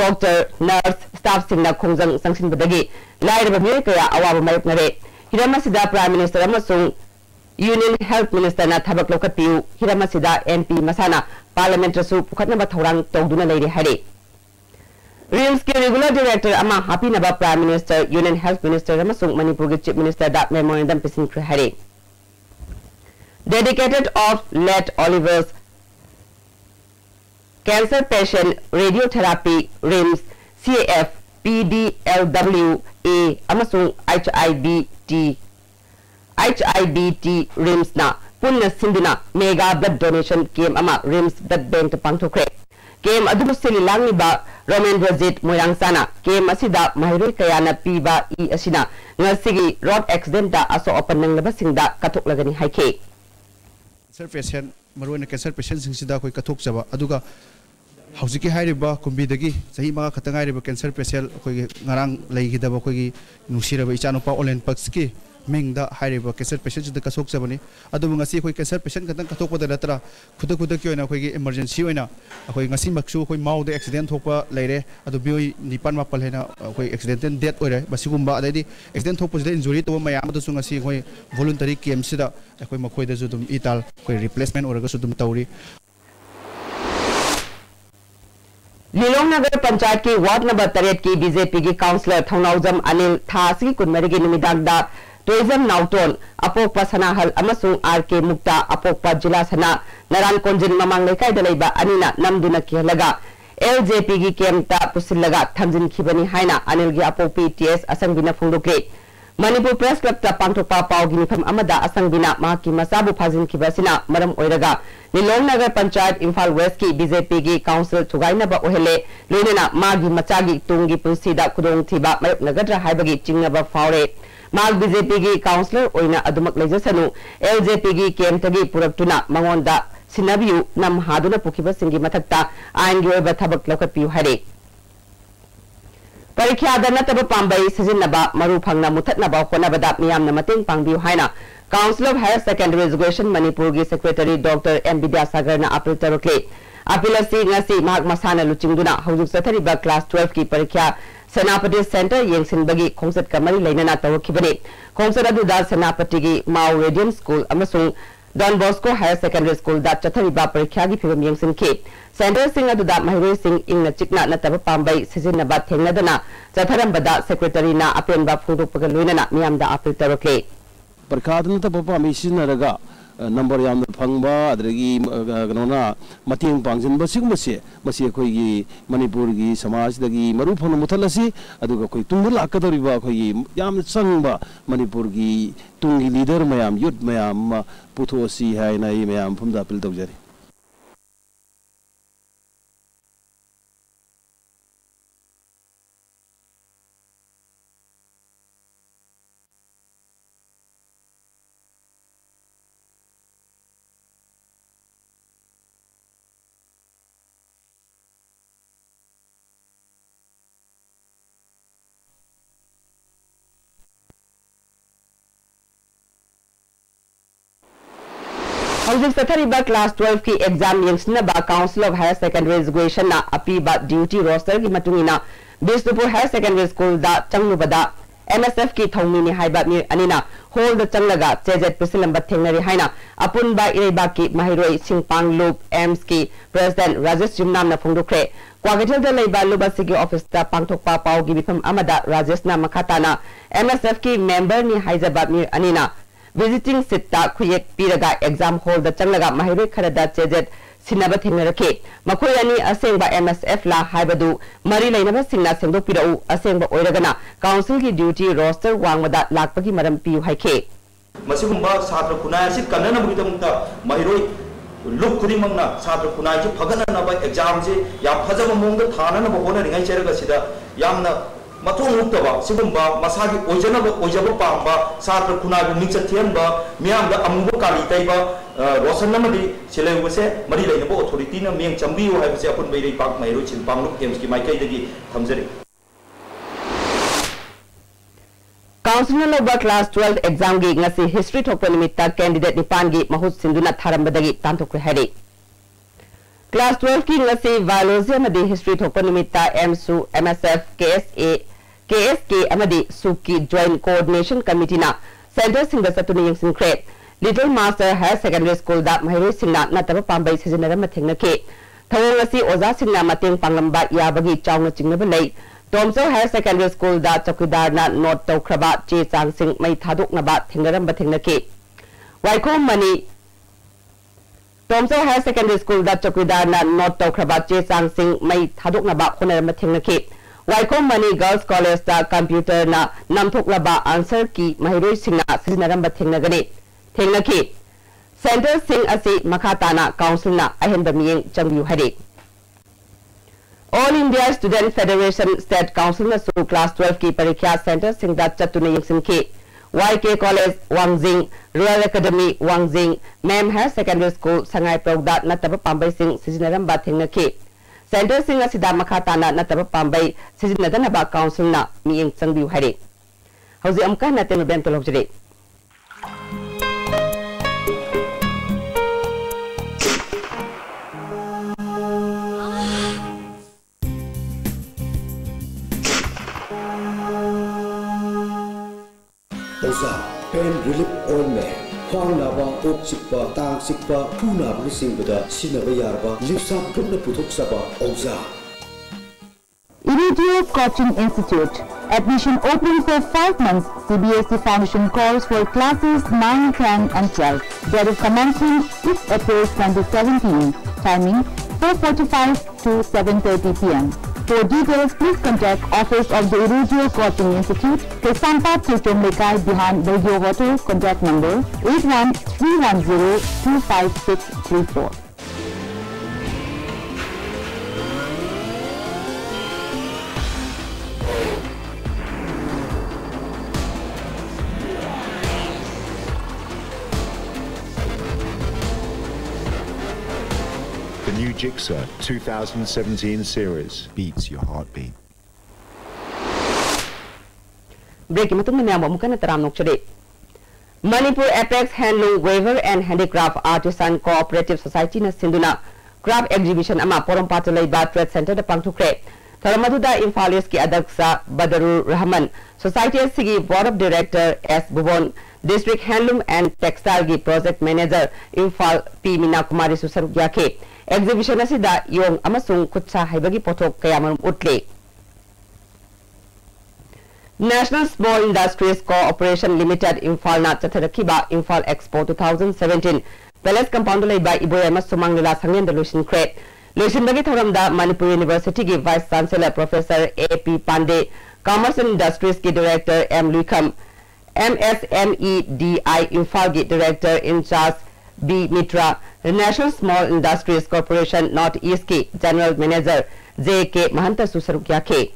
[SPEAKER 1] डॉक्टर नर्स स्टाफ सिंगना खोंजंग संगसिनबदगी लाइरबा मिय कया अवाब मायकनरे हिरमसिदा प्राइम मिनिस्टर अमसुंग यूनियन हेल्थ मिनिस्टर ना थबक लोकपियु हिरमसिदा एमपी मसाना पार्लियामेंट सु पुखतनबा थौरांग तौदुना लेरे हरे रिम्स के रेगुलर डायरेक्टर अमा हापीनबा prime minister union health minister अमसुंग मणिपुर के चीफ मिनिस्टर दा मेमोरेंडम पिसिनख्रे हरे dedicated of late Oliver's cancer patient radiotherapy RIMS CAF PDLWA अमसुंग HIDT रिम्स ना पुन्ना सिंधुना मेगा ब्लड डोनेशन केम अमा रिम्स ब्लड बैंक पांगथोख्रे केम अदुबु सिलिलांगनिबा रोमेंद्रजीत मोयरांगसाना केम असिदा महिरोय कयाना पीबा ई असिना ngasiगी रोड एक्सीडेंट दा असो ओपन नंगलबा सिंगदा कथोकलगनी हाइखे
[SPEAKER 12] कैंसर पेशेंट मरोना कैंसर पेशेंट सिंगसिदा कोई कथोकजबा अदुगा हौजिकी हाइरिबा कुंबीदगी सही मा खतंगाइरिबा कैंसर पेशेंट कोई ngarang लेगिदबा कोई नुसिरबा इचानुपा ओलेन पक्सकी मेंगदा हाइरिबा कैंसर पेशेंट सिदा कसोकजबनी अदुबु ngasi कोई कैंसर पेशेंट खतंग कथोकपदा नतरा खुद की ओइना कोई इमरजेंसी ओइना कोई ngasi मक्सु कोई माउद एक्सीडेंट थोपा लेरे अदु बियोई निपान मापल हेना कोई एक्सीडेंटल डेथ ओइरे बसिगुम्बा अदैदि एक्सीडेंट थोपसदा इंजुरी तो मयाम दसु ngasi कोई वॉलंटरी केम सिदा कोई मखोइदा जुदुम इताल कोई रिप्लेसमेंट ओरगा सुदुम तौरी
[SPEAKER 1] लिलोंग नगर पंचायत की वार्ड नंबर 3 की बीजेपी की काउंसलर थौनाउजम अनिल थासी कुनमरी निमिदांगदा टूरिज्म नाउटोन अपोकपा सनाहल अमसुंग आरके मुक्ता अपोकपा जिला सना नरान कोंजिन ममांग लेकाइदा लेबा अनिना नमदुना केलगा एलजेपी की केमता पुसिलगा थमजिन खिबनी हाइना अनिल की अपोकपी टीएस असंगिना फुंगदोक्रे मणिपुर प्रेस क्लब ता पांगथोकपा पावगी मिफम अमदा असंगिना माकी मसाबु फाजिन खिबसिना मरम ओइरगा लिलोंग नगर पंचायत इम्फाल वेस्ट की बीजेपी की काउंसिल थुगाइनबा ओहेले लोइनना मागी मचागी तुंगी पुंसीदा खुदोंग थिबा मरप नगद्रा हाइबगी चिंगनबा फावरे माग बीजेपी की काउंसिलर ओइना अदुमक लेजसनु एलजेपी की केमतगी पुरक्तुना मंगोंदा सिनबियु नम हादुना पुखिबा सिंगी मथक्ता आइन गी ओइबा थबक लौकपियु हरे परीक्षा नतब पांबई सिजिनबा मरु फंगना मुथतनबा होनबदा मियामना मतेंग पांगबियु हाइना council of higher secondary education Manipur की सेक्रेटरी डॉक्टर एम विद्यासागर ना अपील तरुकले अपील असि ngasi mahak masana luchingduna hawjuk sathariba class 12 की परीक्षा सेनापति सेंटर येंगसिनबगी खोंसत कमरी लेनना तवखिबने खोंसत अदुदा सेनापति की माउ रेडियम स्कूल अमसुंग Don Bosco higher secondary school दा चथरिबा परीक्षा की फिल्म येंगसिनखे सेंटर सिंह अदुदा महिरोय सिंह इंगना चिकना नतब पांबई सिजिनबा थेंगनदना चथरंबदा सेक्रेटरी ना अपेनबा फुंदोपग लोइनना मियामदा अपील तरुकले
[SPEAKER 13] परखादन तब पामी सिजनरगा नंबर याम फंगबा अदरगी गनोना मतेंग पांगजिनबा सिगुमसे मसे अखोयगी मणिपुर की समाज दगी मरु फंग मुथलसी अदुगा कोई तुंग लाकदरिबा अखोयगी याम संगबा मणिपुर की तुंगी लीडर मयाम युथ मयाम पुथोसी हायना इ मयाम फमदा अपील तौजरी
[SPEAKER 1] हौजिक सथरिबा क्लास 12 की एग्जाम येंगसिनबा council of higher secondary education ना अपीबा ड्यूटी रोस्टर की मतुंगिना बिष्णुपुर हायर सेकेंडरी स्कूल दा चंगनुबदा MSF की थौमिनी हाइबा मिर अनिना होल द चंगलगा चेजेट पिसिलंबा थेंगनरी हाइना अपुनबा इरेबा की महिरोय सिंगपांग लूप एम्स की प्रेसिडेंट राजेश जिमनाम ना फुंदुख्रे क्वागेथल द लेबा लुबासी की ऑफिस दा पांगथोकपा पावगी बिफम अमदा राजेश ना मखाताना MSF की मेंबर नि हाइजबा मिर अनिना विजिटिंग सिट्टा खुयेक पीरगा एग्जाम होल द चंगलगा महिरोय खरदा चेजेट सिनबा थेंगनरखे मखोय अनि असेंगबा MSF ला हाइबदु मरी लेनबा सिंगना सेंदोपिरउ असेंगबा ओइरगना काउंसिल की ड्यूटी रोस्टर वांगबदा लाकपगी मरम पियु हाइखे
[SPEAKER 14] मसिगुम्बा छात्र खुनाय सि कन्ननबगी तमुक्ता महिरोय लुक खुदिमंगना छात्र खुनाई फगननब एग्जाम से याम फजब मोंग थाननब होनरिङै चेरगसिदा यामना मथों मुक्तबा सिगुम्बा मसागी ओजब पांबा छात्र खुनाई मिंचत थियनबा मियामदा अमुब काली तैबा रोशन नमदी सिलेबसे मरी लेनबो अथॉरिटी न मियंग चंबियो हाइबसे अपन बैरै पाक मैरो चिन पांगलुक एम्स की माइकैदगी थमजरी
[SPEAKER 1] काउंसिल लोबा क्लास 12 एग्जाम गी ngasi हिस्ट्री थोप निमित्ता कैंडिडेट निपान गी महूत सिंधुना थारंबदगी तांथोक्रे हैरे क्लास 12 की ngasi बायोलॉजी अमदी हिस्ट्री थोप निमित्ता एमसु एमएसएफ केएसके अमदी सुकी जॉइंट कोऑर्डिनेशन कमिटी ना सेंटर सिंग सतुनि यंगसिंख्रे little master higher secondary school दा महिरो सिंगना नतब पांबै सिजनरम थेंगनके थवंग ngasi ओजा सिंगना मतेंग पांगलंबा याबगी चावना चिंगनब लै टोमसो हायर सेकेंडरी स्कूल दा चौकीदार ना नोट तौख्रबा चे चांगसिंग मै थादोकनबा थेंगरम थेंगनके वाइकोम मनी टोमसो हायर सेकेंडरी स्कूल दा चौकीदार ना नोट तौख्रबा चे चांगसिंग मै थादोकनबा खोनरम थेंगनके वाइकोम मनी गर्ल्स कॉलेज दा कंप्यूटर ना नमथोकलबा आंसर की महिरोई सिंगना सिजनरम थेंगनके सेंटर सिंग असी मखाताना काउंसिल ना अहेंब मियेंग चंगबियु हरे all India student federation state council न सु क्लास 12 की परीक्षा सेंटर सिंह दा चतुने यंगसिंखे YK college Wangjing royal academy Wangjing मेम हायर सेकेंडरी स्कूल संगाई प्रोगदा नतब पांबै सिंह सिजनरम बा थेंगनखे सेंटर सिंह असिदा मखाताना नतब पांबै सिजनदनबा काउंसिल ना मियेंग चंगबियु हरे हौजि अमका नतेन बेन तलौजरे
[SPEAKER 15] पेन रिलीफ ऑइंटमेंट ख्वांग नाबा कोक चिकपा तांग चिकपा फू नाबा सिंबदा सिनबा यारबा लिपसा ग्रुपना पुथोकसबा औजा
[SPEAKER 16] Iridio Coaching Institute. Admission open for 5 months. CBSE Foundation calls for classes 9, 10 and 12. There is commencing 6 April 2017. Timing 4:45 to 7:30 p.m. For details, please contact Office of the Iridio Coaching Institute, Kesampa Chichom Lekai behind Belgio Hotel. Contact number 8131025634.
[SPEAKER 17] The new Jigsaw 2017 series beats your heartbeat.
[SPEAKER 1] Breaking Manipur Apex Handloom Weaver and Handicraft Artisan Cooperative Society na Sinduna Craft Exhibition ama Porompatalay Trade Center da Pangtukre. Taramaduda Imphal ki Adaksa Badarur Rahman, Society Sigi Board of Director S. Bubon, District Handloom and Textile gi Project Manager Imphal P. Mina Kumari Susarugyake. Exhibition asida yung amasung kutsa haibagi pothok kayamarum utle. National Small Industries Cooperation Limited Imphal na Chatharakiba Imphal Expo 2017 Palace Compound lay by Iboyama Sumang Nila Sangyan the Lucian Crate. Lucian Bagi Thoramda Manipur University ki Vice Chancellor Professor A.P. Pandey, Commerce and Industries ki Director M. Lukam, MSMEDI Imphal ki Director in charge B. Mitra, the National Small Industries Corporation North East ki General Manager J.K. Mahanta Susarugyake.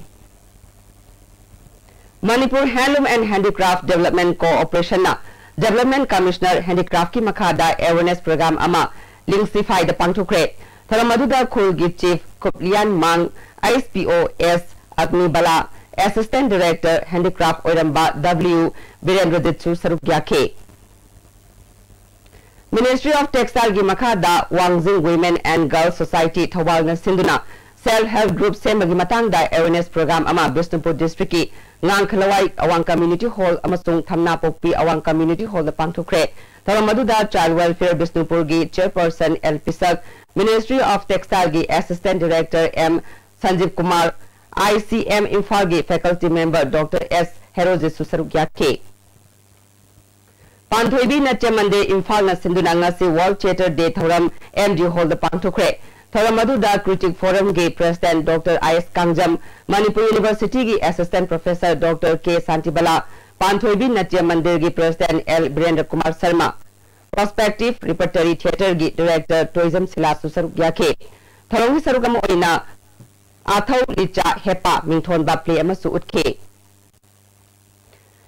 [SPEAKER 1] Manipur Handloom and Handicraft Development Cooperation na Development Commissioner Handicraft ki Makhada Awareness Program ama Linksify the Pangtukre. Taramaduda Khulgi Chief Kuplian Mang ISPOS Agni Bala Assistant Director Handicraft Oiramba W. Virendraditsu Sarugyake. Ministry of Textile gi Makhada Wangzing Women and Girls Society Thawal na Sinduna Self-Help Group Semagi Matangda Awareness Program ama Bishnupur District ki Ngang Khalawai Awang Community Hall amasung Thamna Pokpi Awang Community Hall the Pangtukre. Taramaduda Child Welfare Bishnupur gi Chairperson L. Pisak, Ministry of Textile gi Assistant Director M. Sanjeev Kumar, ICM Imphal gi Faculty Member Dr. S. Heroji Susarugyake. Panthoibi Natya Mande Imphal na Sinduna ngasi World Theatre Day Thoram MD Hall the Pangtukre. Thoramadu Critic Forum gi President Dr. I.S. Kangjam, Manipur University gi Assistant Professor Dr. K. Santibala, Panthoibi Natya Mandir gi President L. Birendra Kumar Sharma, Prospective Repertory Theatre gi Director Tourism Silasu saruk yake tharong saruk ama oina athau licha hepa mingthon ba play amasu utke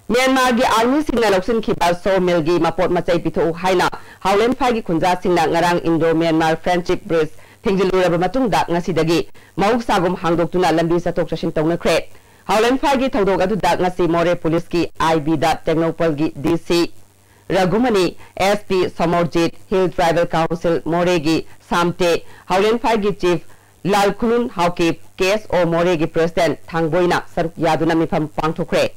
[SPEAKER 1] Myanmar gi army singna loksin khiba sawmill gi mapot machai pitho haina Howland Phai gi khunja singna ngarang Indo Myanmar Friendship Bridge thingjilu raba matung da ngasi dagi mauk sagum hangdoktuna lambi satok chashin tongna khre Howland Phai gi thodok adu da ngasi More Police gi IB da Technopol gi DC Ragumani SP Samorjit Hill Tribal Council Moregi Samte Howland Phai gi Chief Lal Khulun Hawkip KSO Moregi President Thangboina saruk yaduna mifam pangthokre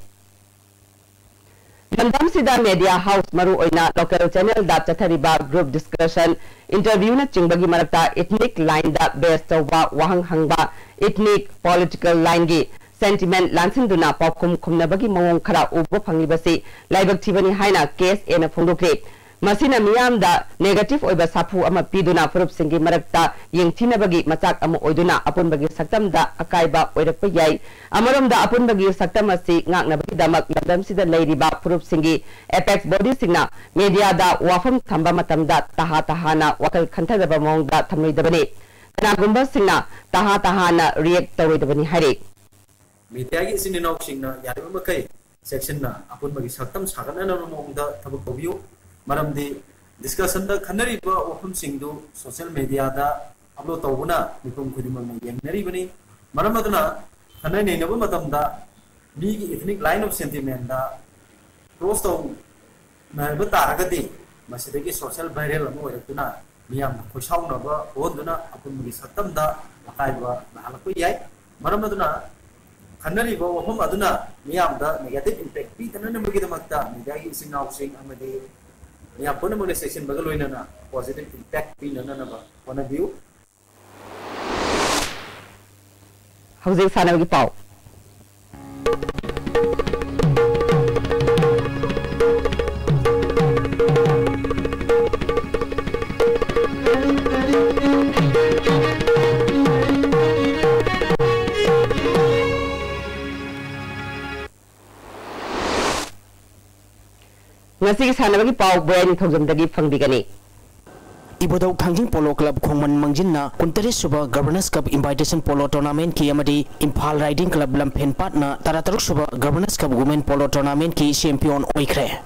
[SPEAKER 1] Landam sida Media House maru oina local channel da chathariba group discussion interview na chingbagi marakta ethnic line da base tawba wahang hangba ethnic political line gi sentiment lansinduna pakum khumnabagi mawong khara ubo phanglibasi laibak thibani haina case ena phongdokre masina miyam da negative oiba sapu ama piduna purup singi marakta yengthinabagi machak ama oiduna apunbagi saktam da akaiba oirakpa yai amarom da apunbagi saktam asi ngaknabagi damak ladam sida leiriba purup singi apex body singna media da wafam thamba matam da tahana wakal khantadaba mawong da thamloidabani kanagumba singna tahana react tawoidabani hare
[SPEAKER 18] Media gi sin nok sing na yari ma kai section na apun bagi saktam sagana na mong da thabuk kobiu maram di discussion da khanari ba ofum sing du social media da upload tawuna nikum khudima ma yengnari bani maram aduna khanai nei nabu matam da bi gi ethnic line of sentiment da cross taw na ba taragadi masidagi social viral mo oiratuna miyam khosaw na ba oduna apun bagi saktam da akai ba halakku yai maram aduna Khanari ba wahum aduna miyam da negative impact pi tanan namagi damakta media gi sing now sing amade miyam pun mo section bagaloina na positive impact pi nana na ba point of view
[SPEAKER 1] Howzing sanawagi pau Ngasih sanabagi pau brand thongjamdagi phangbigani
[SPEAKER 19] Ibodau Thangjing Polo Club Khongman Mangjinna 29 suba Governors Cup Invitation Polo Tournament ki amadi Imphal Riding Club Lampen Patna 33 suba Governors Cup Women Polo Tournament ki champion oikhre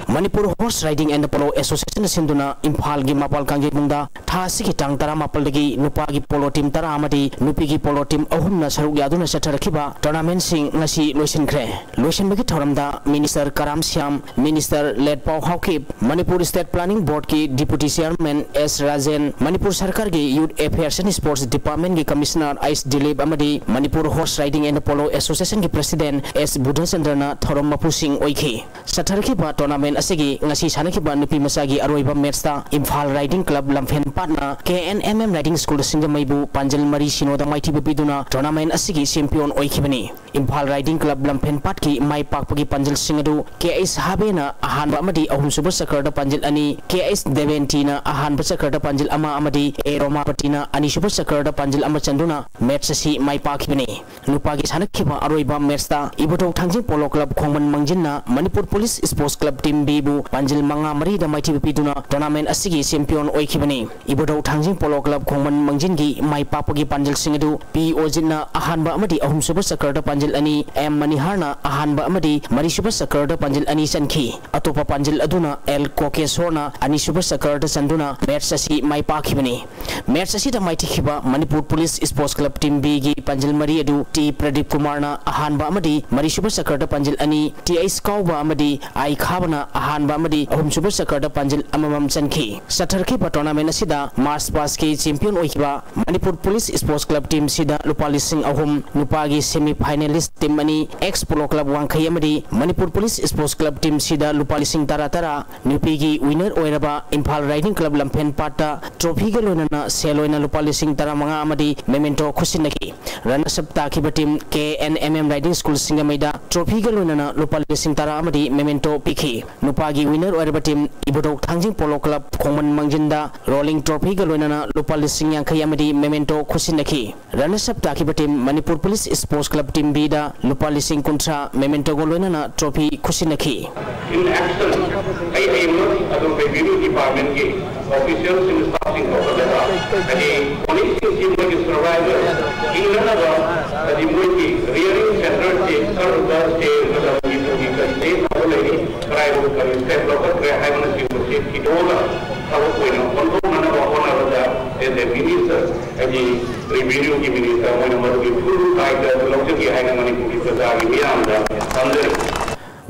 [SPEAKER 19] Manipur Horse Riding and Polo Association Sinduna Imphal gi mapal kangge mungda tha sigi tang tara mapal dagi nupa gi polo team tara amadi nupi gi polo team ahum na saruk yaduna satharakhiba tournament sing ngasi loisinkhre loisinbagi thoramda Minister Karam Syam Minister Led Pau Hawkip Manipur State Planning Board ki Deputy Chairman S Rajen Manipur Sarkar gi Youth Affairs and Sports Department gi Commissioner Ais Dilip amadi Manipur Horse Riding and Polo Association gi President S Budhasandrana thoram mapu sing oikhi satharakhiba tournament asigi ngasi sanakhiba nupi masagi aroiba match ta Imphal Riding Club Lamfen Patna KNMM Riding School Singamaibu Panjal Mari Sinoda Maiti Biduna tournament asigi champion oikhibani Imphal Riding Club Lamfen Pat ki mai pakpagi Panjal Singadu KS Habena ahanba amadi ahum super sakarda Panjal ani KS Deventina ahanba sakarda Panjal ama amadi A Roma Patina ani super sakarda Panjal ama chanduna match asi mai pakhibani nupagi sanakhiba aroiba match ta Ibodau Thangjing Polo Club Khongman Mangjinna Manipur Police Sports Club Team Bibu Panjal Manga Mari da Maiti Biduna tournament asigi champion oikhibani Ibodau Thangjing Polo Club Khongman Mangjingi mai papagi Panjal Singadu P Ojinna ahanba amadi ahum super sakarda Panjal ani M Maniharna ahanba amadi mari super sakarda Panjal ani sankhi atopa Panjal aduna L Kokesorna ani super sakarda sanduna match asi mai pakhibani match asi da maiti khiba Manipur Police Sports Club Team B gi Panjal Mari adu T Pradeep Kumarna ahanba amadi mari super sakarda Panjal ani T Ice Kauba amadi Ai Khabana ahanba amadi ahum super sakarda Panjal amamam sankhi satharkhiba tournament asida Mars Pass ki champion oikiba Manipur Police Sports Club Team sida lupa lising ahum nupagi semi finalist team ani ex Polo Club Wangkhai amadi Manipur Police Sports Club Team sida lupa lising tara nupigi winner oiraba Imphal Riding Club Lampen Patta trophy ga loina seloina lupa lising tara manga amadi memento khusinaki runners up takiba team KNMM Riding School Singamaida trophy ga loina lupa lising tara amadi memento memento पीखी नुपागी winner ओरबा team इबोडोक Thangjing polo club खोमन मंजिंदा rolling trophy गा लोइनाना लुपा लिसिंग यांखै अमदी मेमेंटो खुसिनखी रनर्स अप ताकिबा team Manipur police sports club team B दा लुपा लिसिंग कुंट्रा मेमेंटो गा लोइनाना ट्रॉफी खुसिनखी
[SPEAKER 20] इन एक्शन आई अदो रेवेन्यू डिपार्टमेंट के ऑफिशियल्स इन स्टाफिंग ओवरदा अनि पुलिस टीम के सर्वाइवर इनना अनि मोई रियरिंग सेंटर से सर्व से मतलब की करते आवले क्राइम कर स्टेप लोकल क्राइम हाइवन से की दोला अब कोई ना कंट्रोल ना होना होता एज ए मिनिस्टर अनि रेवेन्यू की मिनिस्टर मोई नंबर की फुल टाइट लोकल की हाइवन मणिपुर की प्रजा की मियाम दा अंदर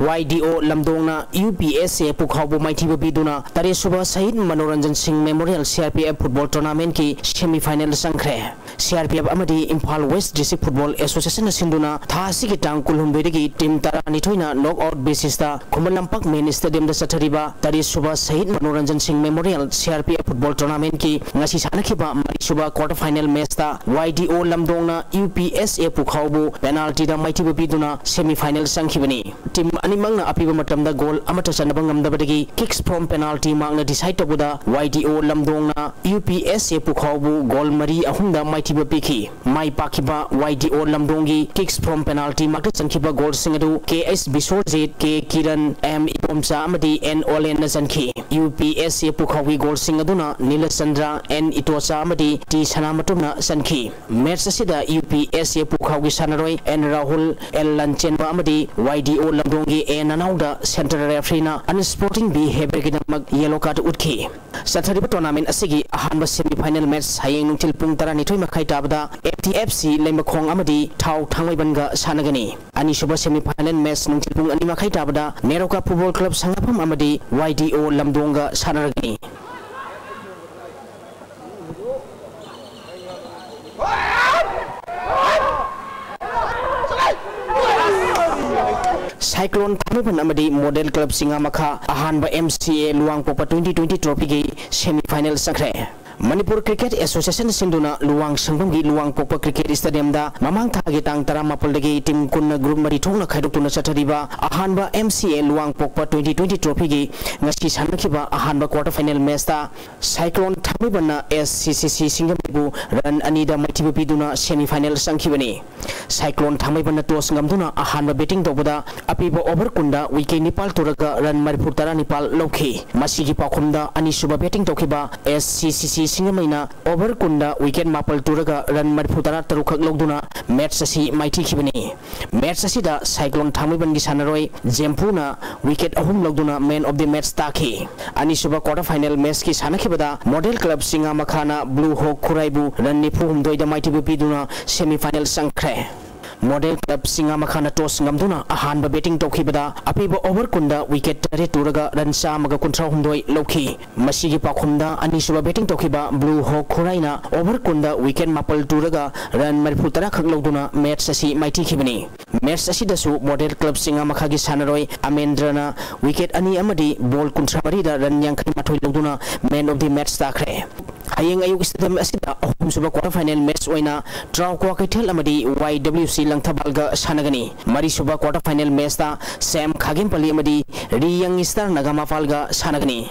[SPEAKER 19] YDO Lamdongna UPSA Pukhabu Maithiba Biduna Taresuba Sahid Manoranjan Singh Memorial CRPF Football Tournament ki semi-final sangkre CRPF amadi Imphal West District Football Association Sinduna Thasi ki tang kulhumbedagi team tara nithoina knockout basis da Khumbalampak Main Stadium da sathariba Taresuba Sahid Manoranjan Singh Memorial CRPF Football Tournament ki ngasi sanakhiba marisuba quarter final match da YDO Lamdongna UPSA Pukhabu penalty da Maithiba Biduna semi-final sangkhibani team animangna apiba matamda goal amata chanaba ngamdabadagi kicks from penalty mangna decide tobuda YDO Lamdongna UPSA Pukhabu goal mari ahumda maithiba piki mai pakiba YDO Lamdongi kicks from penalty makta chankhiba goal singadu KS Bisorjit K Kiran M Ipomsa amadi N Olen Nazanki UPSA Pukhawi goal singaduna Nilasandra N Itosa amadi T Sanamatumna sanki match asida UPSA Pukhawi sanaroi N Rahul L Lanchenba amadi YDO Lamdongi and another central referee na unsporting behavior kidamak yellow card utki sathariba tournament asigi ahanba semi final match hayeng nungtil pung tara ni thoi makhai tabada FTFC leimakhong amadi thau thangwaibanga sanagani ani suba semi final match nungtil pung ani makhai tabada Neroka Football Club sangapam amadi YDO Lamdonga sanaragani Cyclone Tamiban Amadi Model Club Singamaka Ahanba MCA Luang Popa 2020 Trophy Gi Semi Final Sakre Manipur Cricket Association Sinduna Luang Sangbamgi Luang Popa Cricket Stadium da Mamang Thagi Tang Tara Mapaldagi Team Kunna Group Maritona Khaidukuna Satariba Ahanba MCA Luang Popa 2020 Trophy Gi Ngasi Sanakiba Ahanba quarter final match da Cyclone Thamibana SCCC Singambu Run Anida Maitibu Biduna semi final Sankibani Cyclone Thamibana Tos Ngamduna Ahanba betting Dobuda Apiba Overkunda Wiki Nepal Turaga Run Maripur Tara Nepal Loki Masigi Pakumda Anisuba betting Tokiba SCCC Singamina Overkunda Weekend Mapal Turaga Run Mariputara Tarukak Logduna Match Sasi Mighty Kibani Match Sasida Cyclone Tamiban Gisanaroi Jempuna Wicket Ahum Logduna Man of the Match Taki Anisuba quarter final match ki Sanakibada Model Club Singamakana Blue Hawk Kuraibu Run Nipum Doida Mighty Bupiduna semi final Sankre Model Club Singamakana Tos Ngamduna Ahanba betting Tokibada Apiba Overkunda Wicket Tare Turaga Run Samaga Contra Hundoi Loki Masigi Pakunda Anisuba betting Tokiba Blue Hawk Kuraina Overkunda Weekend Mapal Turaga Run Mariputara Kagloduna Match Sasi Mighty Kibani Match Sasidasu Model Club Singamakagi Sanaroi Amendrana Wicket Ani Amadi Ball Contra Marida Run Yankai Matoi Loduna Man of the Match Stakre Hayeng Ayuk Stadium Asida Suba quarter final match oina draw ko kaitel amadi YWC Langthabalga sanagani mari suba quarter final match da Sam Khagempali amadi Riyang Star Nagama Falga sanagani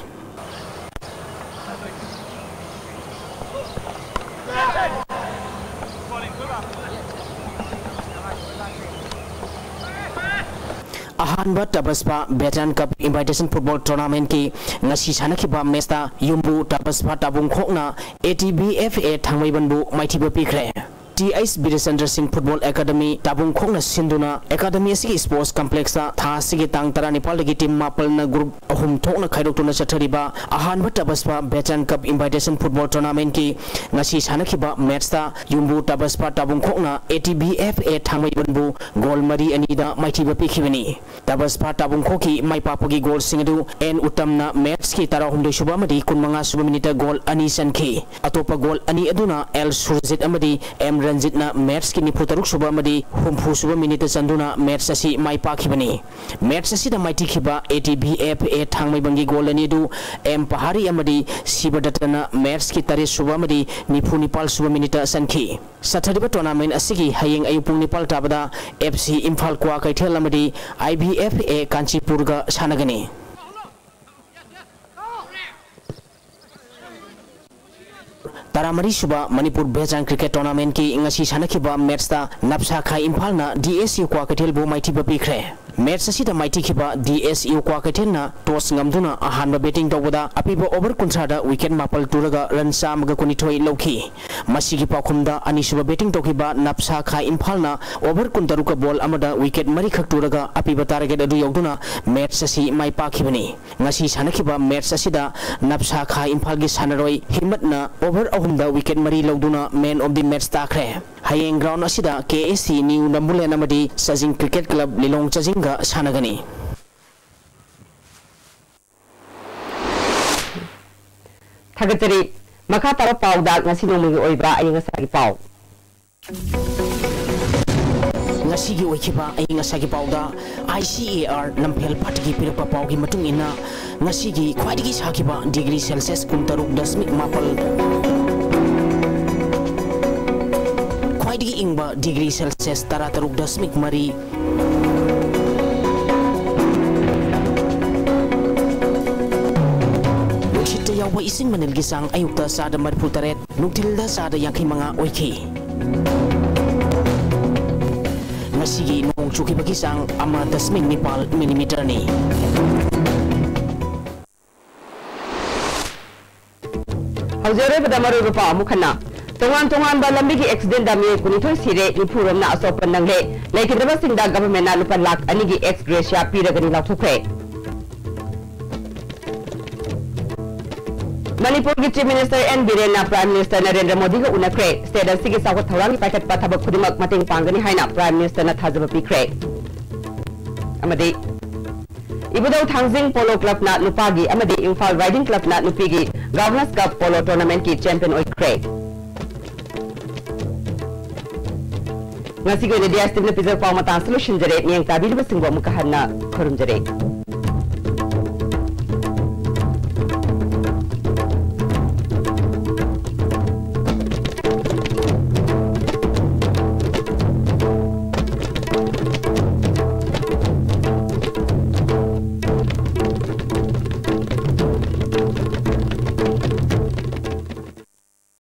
[SPEAKER 19] Ahanba Tabaspa Veteran Cup Invitation Football Tournament ki ngasi sanakiba match da Yumbu Tabaspa Tabung Khokna ATBFA Thangwaibanbu Maithiba Pikre TIS Birasandra Singh Football Academy Tabung Khokna Sinduna Academy Sigi Sports Complex ta Thasigi Tang Tara Nepal gi team Mapal na group ahum thokna khaidokuna chathariba Ahanba Tabaspa Veteran Cup Invitation Football Tournament ki ngasi sanakiba match ta Yumbu Tabaspa Tabung Khokna ATBFA Thangwaibanbu goal mari anida Maithiba Pikhibani Tabaspa Tabung Khoki mai papagi goal singadu en utamna match ki tara humdoi suba amadi kunmanga suba minute goal ani sanki atopa goal ani aduna L Surjit amadi M Ranjitna match ki nifu taruk suba amadi humfu suba minute chanduna match asi mai pakhibani match asi da mai tikhiba ATBFA thangmai bangi goal ani du M Pahari amadi Sibadatana match ki tare suba amadi nifu nipal suba minute sankhi sathariba tournament asigi hayeng ayupung nipal tabada FC Imphal kwa kaithel amadi IBFA Kanchipur ga sanagani Taramari suba Manipur Bejang Cricket Tournament ki ngasi sanakhiba match ta Napsa Khai Imphal na DSU kwa kaithel bo maiti ba pikre match asida maiti khiba DSU kwa kaithel na toss ngamduna ahanba batting tawada apiba over kunthada wicket mapal turaga run samaga kunithoi lokhi masigi pakhumda anisuba batting tokhiba Napsa Khai Imphal na over kuntaruka ball amada wicket mari khak turaga apiba target adu yogduna match asi mai pakhibani ngasi sanakhiba match asida Napsa Khai Imphal gi sanaroi himmat na over ahumda wicket mari logduna man of the match takre hayeng ground asida KSC New Nambulen amadi Sajing Cricket Club Lilong Chajinga sanagani
[SPEAKER 1] Thagatari makha tara pauda ngasi nomi oibra ayinga sagi pau
[SPEAKER 19] ngasi gi oikiba ayinga sagi pauda ICAR Namphel Phatgi pirpa paugi matung ina ngasi gi khwaidigi sakiba degree Celsius 36.4 khwaidigi ingba degree Celsius 36.3 yawa ising manil gisang ayukta sada marputaret nuktilda sada yankay mga oiki ngasigi nung chuki bagisang ama 10.4 mm ni
[SPEAKER 1] Haujare pada maru rupa mukana tongan balambi ki accident dami kunithoi sire nipuram na asopan nangle laikidaba singda government na lupa lak ani gi ex gratia piragani lathukre Manipur ki Chief Minister N Biren na Prime Minister Narendra Modi ga unakre state asigi sawat thawang paikat pathabak khudimak mating pangani haina Prime Minister na thajaba pikre amadi Ibudau Thangjing Polo Club na nupagi amadi Imphal Riding Club na nupigi Governors Cup Polo Tournament ki champion oikre ngasi ko India Steve na pizza pawmata solution jare niyang tabi ba singwa mukahanna khurum jare